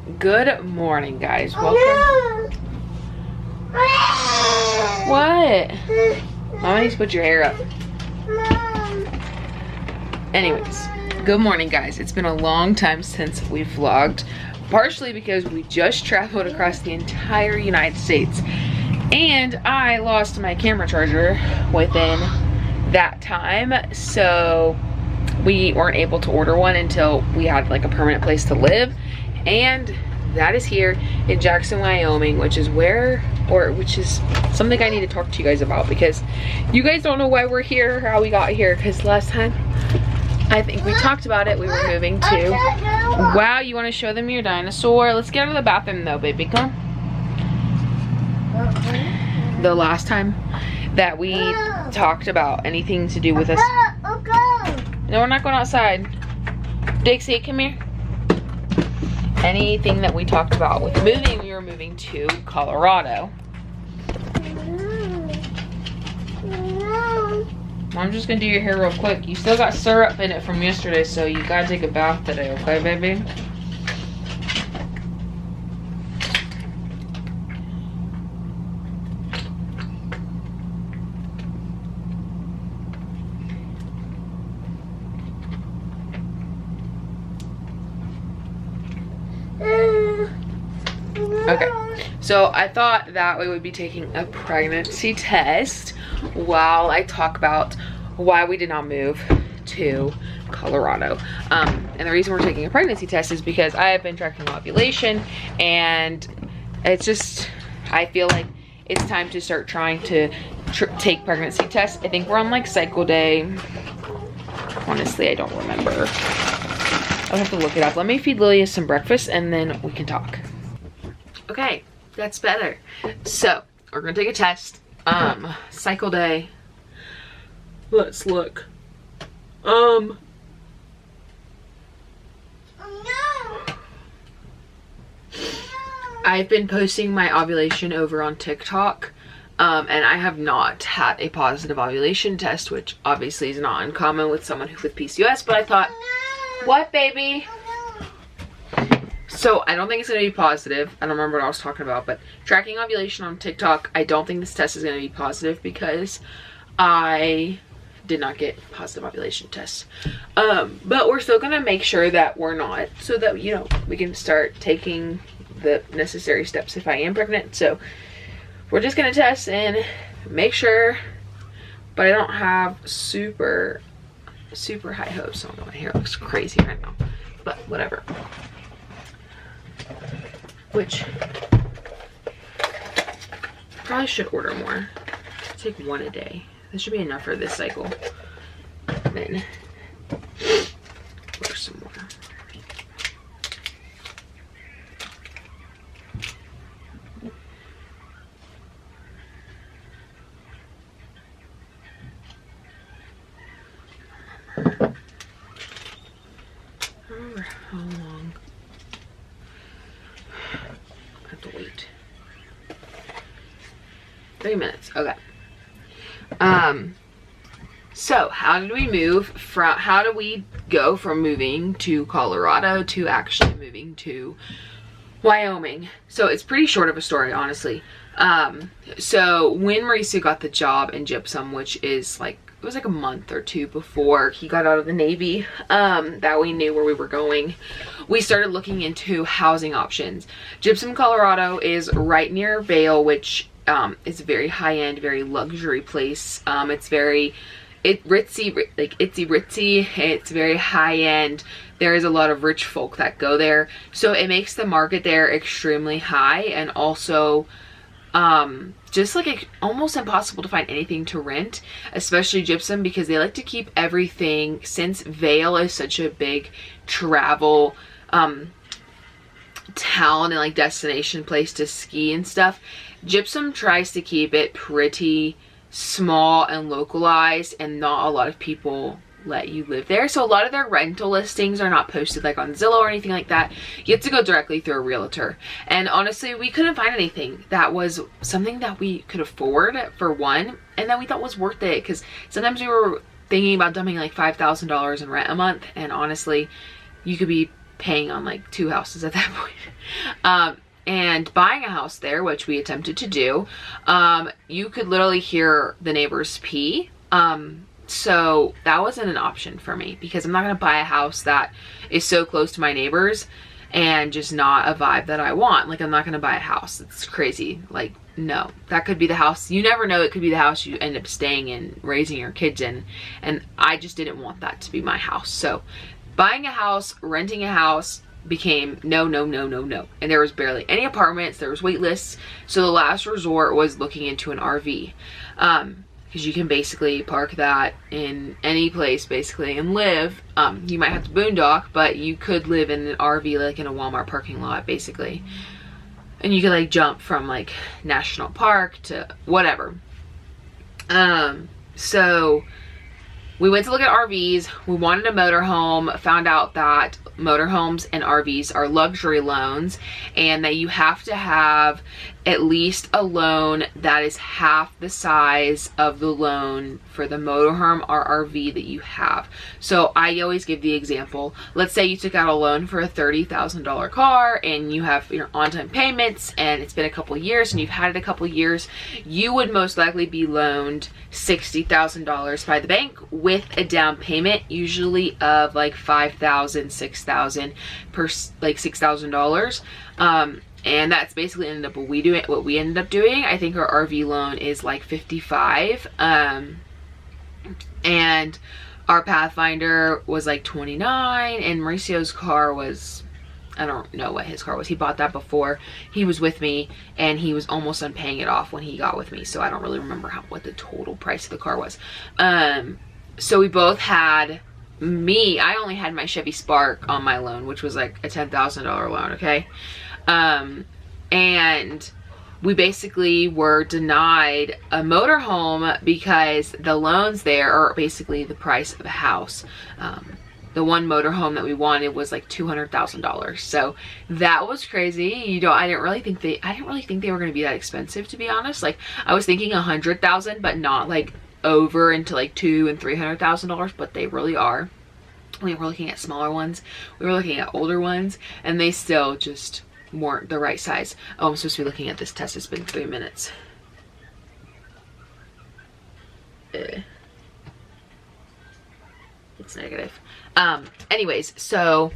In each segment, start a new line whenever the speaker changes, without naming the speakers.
Good morning, guys. Welcome. What? Mama needs to put your hair up. Anyways, good morning, guys. It's been a long time since we've vlogged, partially because we just traveled across the entire United States and I lost my camera charger within that time, so we weren't able to order one until we had like a permanent place to live. And that is here in Gypsum, Wyoming, which is something I need to talk to you guys about, because you guys don't know why we're here or how we got here, because last time I think we talked about it. We were moving to, wow, you want to show them your dinosaur? Let's get out of the bathroom though, baby. Come on. The last time that we talked about anything to do with us. No, we're not going outside. Dixie, come here. Anything that we talked about with moving, we were moving to Colorado. I'm just gonna do your hair real quick. You still got syrup in it from yesterday, so you gotta take a bath today, okay, baby? Okay, so I thought that we would be taking a pregnancy test while I talk about why we did not move to Colorado. And the reason we're taking a pregnancy test is because I have been tracking ovulation, and it's just, I feel like it's time to start trying to take pregnancy tests. I think we're on like cycle day. Honestly, I don't remember. I'll have to look it up. Let me feed Lilia some breakfast and then we can talk. Okay, that's better. So, we're gonna take a test. Cycle day. Let's look. I've been posting my ovulation over on TikTok, and I have not had a positive ovulation test, which obviously is not uncommon with someone with PCOS, but I thought, what, baby? So I don't think it's going to be positive. I don't remember what I was talking about, but tracking ovulation on TikTok, I don't think this test is going to be positive because I did not get positive ovulation tests. But we're still going to make sure that we're not, so that, you know, we can start taking the necessary steps if I am pregnant. So we're just going to test and make sure, but I don't have super high hopes. I don't know, my hair looks crazy right now, but whatever. Which, probably should order more. Take one a day. This should be enough for this cycle. Then order some more. I don't remember how long. I have to wait. 3 minutes. Okay. So how did we go from moving to Colorado to actually moving to Wyoming? So it's pretty short of a story, honestly. So when Mauricio got the job in Gypsum, which is like, it was like a month or two before he got out of the Navy, that we knew where we were going, we started looking into housing options. Gypsum, Colorado is right near Vail, which is a very high-end, very luxury place. It's very ritzy, like itsy ritzy. It's very high-end. There is a lot of rich folk that go there, so it makes the market there extremely high, and also just like almost impossible to find anything to rent, especially Gypsum, because they like to keep everything, since Vail is such a big travel town and like destination place to ski and stuff. Gypsum tries to keep it pretty small and localized, and not a lot of people let you live there. So a lot of their rental listings are not posted like on Zillow or anything like that. You have to go directly through a realtor. And honestly, we couldn't find anything that was something that we could afford, for one, and that we thought was worth it, because sometimes we were thinking about dumping like $5,000 in rent a month, and honestly, you could be paying on like 2 houses at that point. And buying a house there, which we attempted to do, you could literally hear the neighbors pee. So that wasn't an option for me, because I'm not going to buy a house that is so close to my neighbors and just not a vibe that I want. Like, I'm not going to buy a house. It's crazy. Like, no, that could be the house. You never know. It could be the house you end up staying in, raising your kids in. And I just didn't want that to be my house. So buying a house, renting a house became no, no, no, no, no. And there was barely any apartments. There was wait lists. So the last resort was looking into an RV. Because you can basically park that in any place basically and live. You might have to boondock, but you could live in an RV like in a Walmart parking lot basically. And you could like jump from like national park to whatever. So we went to look at RVs. We wanted a motorhome, found out that motorhomes and RVs are luxury loans, and that you have to have at least a loan that is half the size of the loan for the motorhome or RV that you have. So I always give the example. Let's say you took out a loan for a $30,000 car and you have your on-time payments and it's been a couple years and you've had it a couple years. You would most likely be loaned $60,000 by the bank with a down payment usually of like $5,000, $6,000 per like $6,000. And that's basically ended up what we ended up doing. I think our RV loan is like 55. And our Pathfinder was like 29, and Mauricio's car was, I don't know what his car was. He bought that before he was with me, and he was almost done paying it off when he got with me. So I don't really remember what the total price of the car was. So we both had, I only had my Chevy Spark on my loan, which was like a $10,000 loan, okay? And we basically were denied a motorhome because the loans there are basically the price of a house. The one motorhome that we wanted was like $200,000. So that was crazy. I didn't really think they were going to be that expensive, to be honest. Like, I was thinking $100,000, but not like over into like $200,000 and $300,000, but they really are. We were looking at smaller ones. We were looking at older ones, and they still just weren't the right size. Oh, I'm supposed to be looking at this test. It's been 3 minutes. It's negative. Anyways, so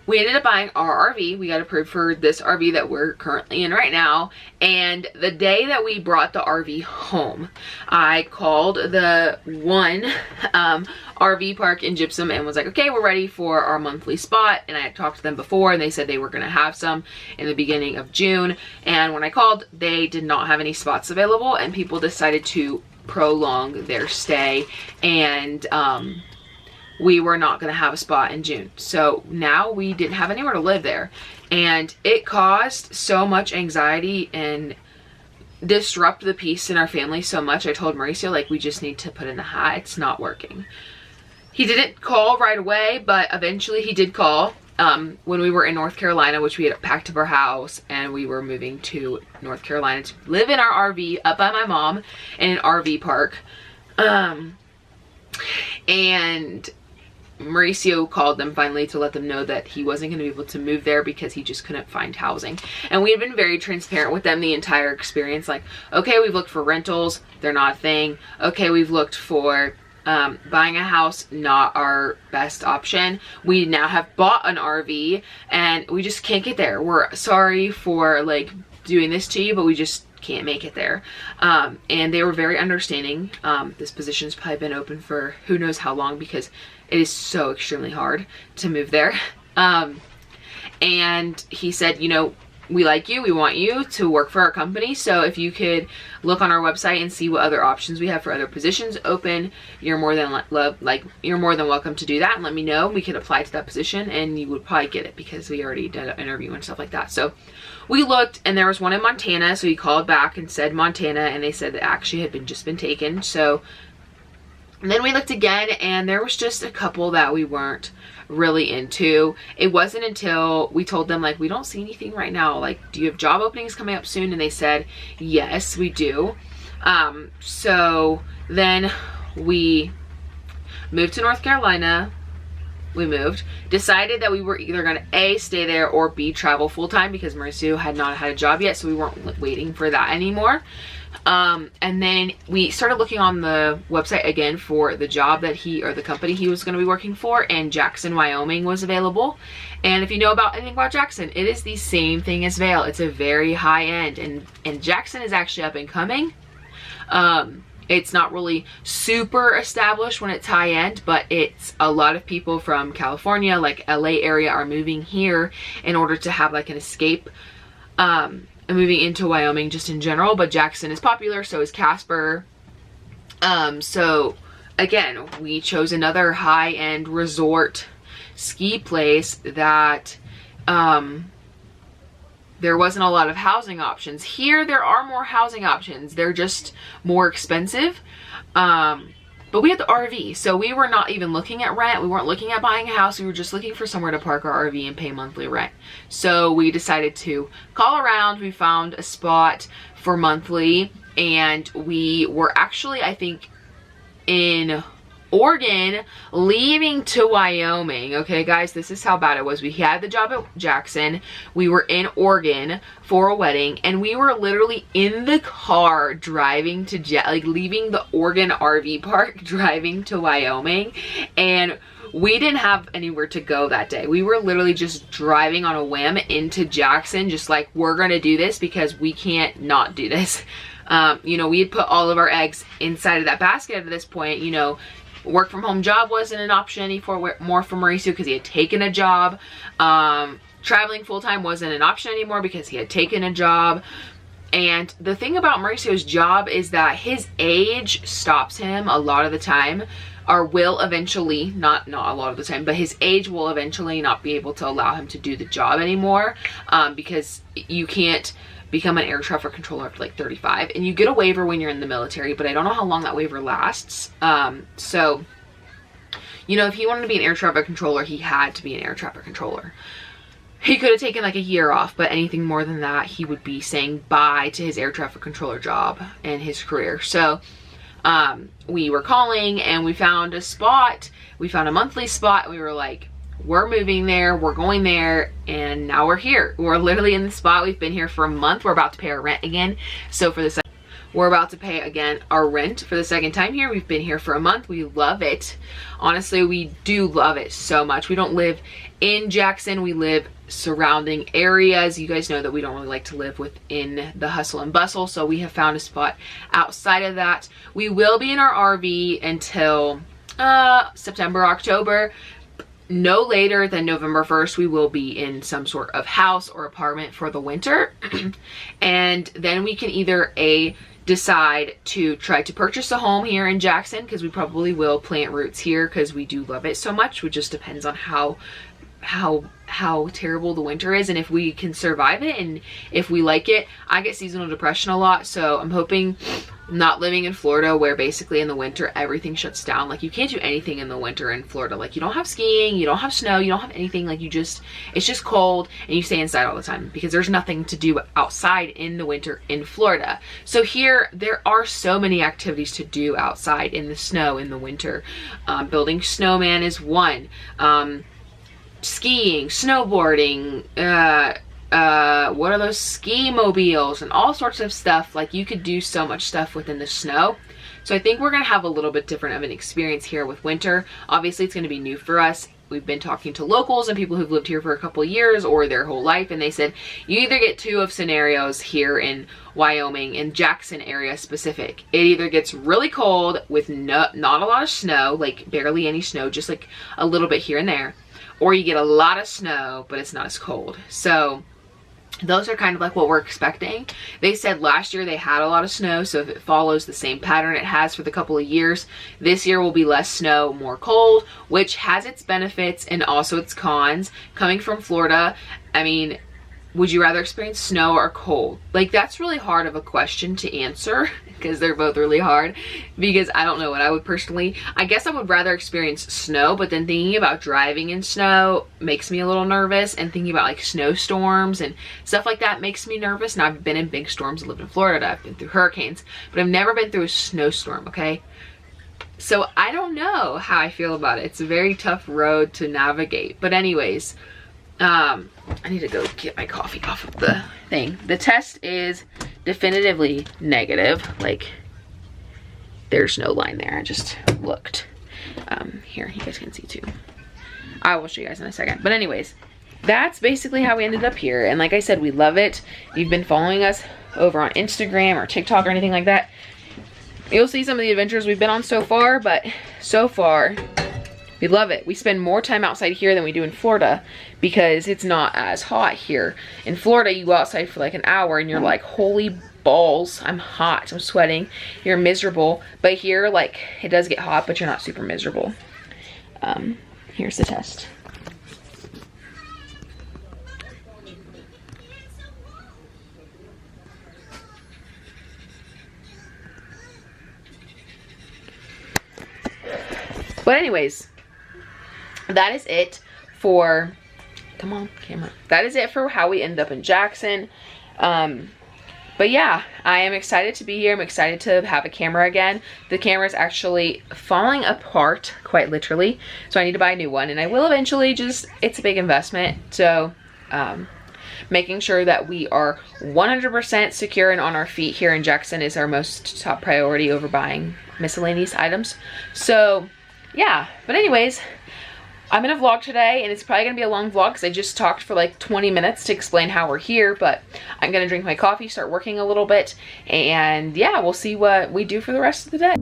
we ended up buying our RV. We got approved for this RV that we're currently in right now. And the day that we brought the RV home, I called the one RV park in Gypsum and was like, okay, we're ready for our monthly spot. And I had talked to them before, and they said they were going to have some in the beginning of June. And when I called, they did not have any spots available, and people decided to prolong their stay, and we were not going to have a spot in June. So now we didn't have anywhere to live there, and it caused so much anxiety and disrupt the peace in our family so much. I told Mauricio, like, we just need to put in the hat. It's not working. He didn't call right away, but eventually he did call when we were in North Carolina, which we had packed up our house, and we were moving to North Carolina to live in our RV up by my mom in an RV park. And Mauricio called them finally to let them know that he wasn't going to be able to move there because he just couldn't find housing. And we had been very transparent with them the entire experience. Like, okay, we've looked for rentals. They're not a thing. Okay, we've looked for buying a house, not our best option. We now have bought an RV and we just can't get there. We're sorry for like doing this to you, but we just can't make it there. And they were very understanding. This position's probably been open for who knows how long because it is so extremely hard to move there. And he said, you know, we like you, we want you to work for our company, so if you could look on our website and see what other options we have for other positions open, you're more than welcome to do that, and let me know. We could apply to that position and you would probably get it because we already did an interview and stuff like that. So we looked, and there was one in Montana, so he called back and said Montana, and they said that actually had just been taken. So and then we looked again, and there was just a couple that we weren't really into. It wasn't until we told them, like, we don't see anything right now. Like, do you have job openings coming up soon? And they said, yes, we do. So then we moved to North Carolina, we moved, decided that we were either going to A, stay there, or B, travel full-time, because Mauricio had not had a job yet, so we weren't waiting for that anymore. And then we started looking on the website again for the job that the company he was going to be working for, and Jackson, Wyoming was available. And if you know about anything about Jackson, it is the same thing as Vail. It's a very high end, and Jackson is actually up and coming. It's not really super established when it's high end, but it's a lot of people from California, like LA area, are moving here in order to have like an escape, moving into Wyoming just in general. But Jackson is popular, so is Casper. So again, we chose another high end resort ski place that, there wasn't a lot of housing options. Here, there are more housing options. They're just more expensive. But we had the RV, so we were not even looking at rent. We weren't looking at buying a house. We were just looking for somewhere to park our RV and pay monthly rent. So we decided to call around. We found a spot for monthly, and we were actually, I think, in Oregon, leaving to Wyoming. Okay, guys, this is how bad it was. We had the job at Jackson. We were in Oregon for a wedding, and we were literally in the car driving to leaving the Oregon RV park, driving to Wyoming, and we didn't have anywhere to go that day. We were literally just driving on a whim into Jackson, just like, we're gonna do this because we can't not do this. You know, we had put all of our eggs inside of that basket at this point. You know, work from home job wasn't an option anymore for Mauricio because he had taken a job. Traveling full time wasn't an option anymore because he had taken a job. And the thing about Mauricio's job is that his age stops him a lot of the time, or will eventually, not a lot of the time, but his age will eventually not be able to allow him to do the job anymore, because you can't become an air traffic controller after like 35, and you get a waiver when you're in the military, but I don't know how long that waiver lasts. So, you know, if he wanted to be an air traffic controller, he had to be an air traffic controller. He could have taken like a year off, but anything more than that, he would be saying bye to his air traffic controller job and his career. So we were calling, and we found a spot. We found a monthly spot. We were like, we're moving there, we're going there, and now we're here. We're literally in the spot. We've been here for a month. We're about to pay our rent again. So for the we're about to pay again our rent for the second time here. We've been here for a month. We love it. Honestly, we do love it so much. We don't live in Jackson. We live surrounding areas. You guys know that we don't really like to live within the hustle and bustle, so we have found a spot outside of that. We will be in our RV until September, October. No later than November 1st, we will be in some sort of house or apartment for the winter. And then we can either decide to try to purchase a home here in Jackson, because we probably will plant roots here because we do love it so much. It just depends on how terrible the winter is and if we can survive it and if we like it. I get seasonal depression a lot, so I'm hoping not living in Florida where basically in the winter everything shuts down. Like, you can't do anything in the winter in Florida. Like, you don't have skiing, you don't have snow, you don't have anything. Like, it's just cold, and you stay inside all the time because there's nothing to do outside in the winter in Florida. So here there are so many activities to do outside in the snow in the winter. Building snowman is one. Skiing, snowboarding, what are those, ski mobiles, and all sorts of stuff. Like, you could do so much stuff within the snow. So I think we're gonna have a little bit different of an experience here with winter. Obviously it's gonna be new for us. We've been talking to locals and people who've lived here for a couple of years or their whole life, and they said you either get two of scenarios here in Wyoming, in Jackson area specific. It either gets really cold with not a lot of snow, like barely any snow, just like a little bit here and there, or you get a lot of snow, but it's not as cold. So those are kind of like what we're expecting. They said last year they had a lot of snow, so if it follows the same pattern it has for the couple of years, this year will be less snow, more cold, which has its benefits and also its cons. Coming from Florida, I mean, would you rather experience snow or cold? Like, that's really hard of a question to answer because they're both really hard, because I don't know what I would personally, I guess I would rather experience snow, but then thinking about driving in snow makes me a little nervous, and thinking about like snowstorms and stuff like that makes me nervous. Now, I've been in big storms. I lived in Florida. I've been through hurricanes, but I've never been through a snowstorm, okay? So I don't know how I feel about it. It's a very tough road to navigate. But anyways, I need to go get my coffee off of the thing. The test is definitively negative. Like, there's no line there. I just looked. Here, you guys can see too. I will show you guys in a second. But anyways, that's basically how we ended up here. And like I said, we love it. If you've been following us over on Instagram or TikTok or anything like that, you'll see some of the adventures we've been on so far. But so far, we love it. We spend more time outside here than we do in Florida because it's not as hot here. In Florida, you go outside for like an hour and you're like, holy balls, I'm hot, I'm sweating, you're miserable. But here, like, it does get hot, but you're not super miserable. Here's the test. But anyways, that is it for, come on camera, that is it for how we ended up in Jackson. But yeah, I am excited to be here. I'm excited to have a camera again. The camera is actually falling apart, quite literally. So I need to buy a new one, and I will eventually. Just, it's a big investment. So making sure that we are 100% secure and on our feet here in Jackson is our most top priority over buying miscellaneous items. So yeah, but anyways, I'm gonna vlog today, and it's probably gonna be a long vlog because I just talked for like 20 minutes to explain how we're here, but I'm gonna drink my coffee, start working a little bit, and yeah, we'll see what we do for the rest of the day.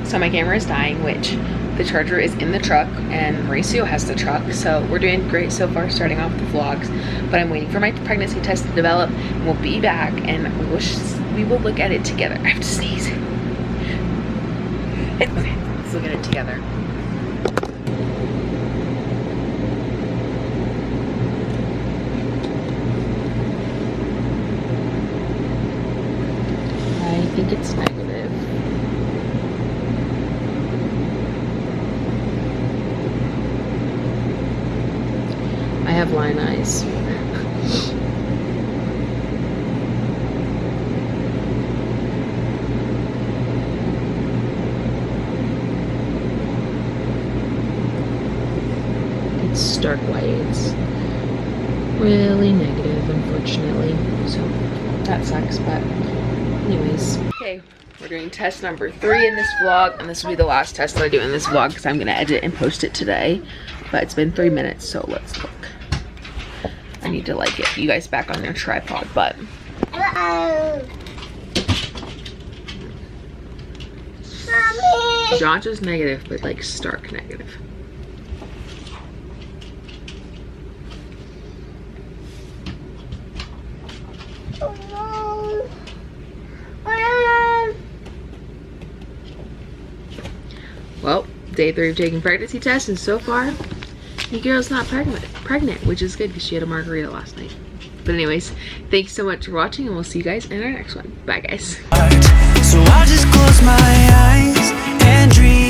So my camera is dying, which the charger is in the truck, and Mauricio has the truck. So we're doing great so far starting off the vlogs, but I'm waiting for my pregnancy test to develop, and we'll be back and we will look at it together. I have to sneeze. Okay, let's look at it together. I think it's negative. I have line eyes. It's stark white. It's really negative, unfortunately. So that sucks, but anyways. Okay, we're doing test number 3 in this vlog, and this will be the last test that I do in this vlog because I'm gonna edit and post it today. But it's been 3 minutes, so let's look. I need to like get you guys back on your tripod, but John's is negative, but like stark negative. Well, day 3 of taking pregnancy tests, and so far your girl's not pregnant, which is good because she had a margarita last night. But anyways, thanks so much for watching, and we'll see you guys in our next one. Bye guys. So I just close my eyes and dream.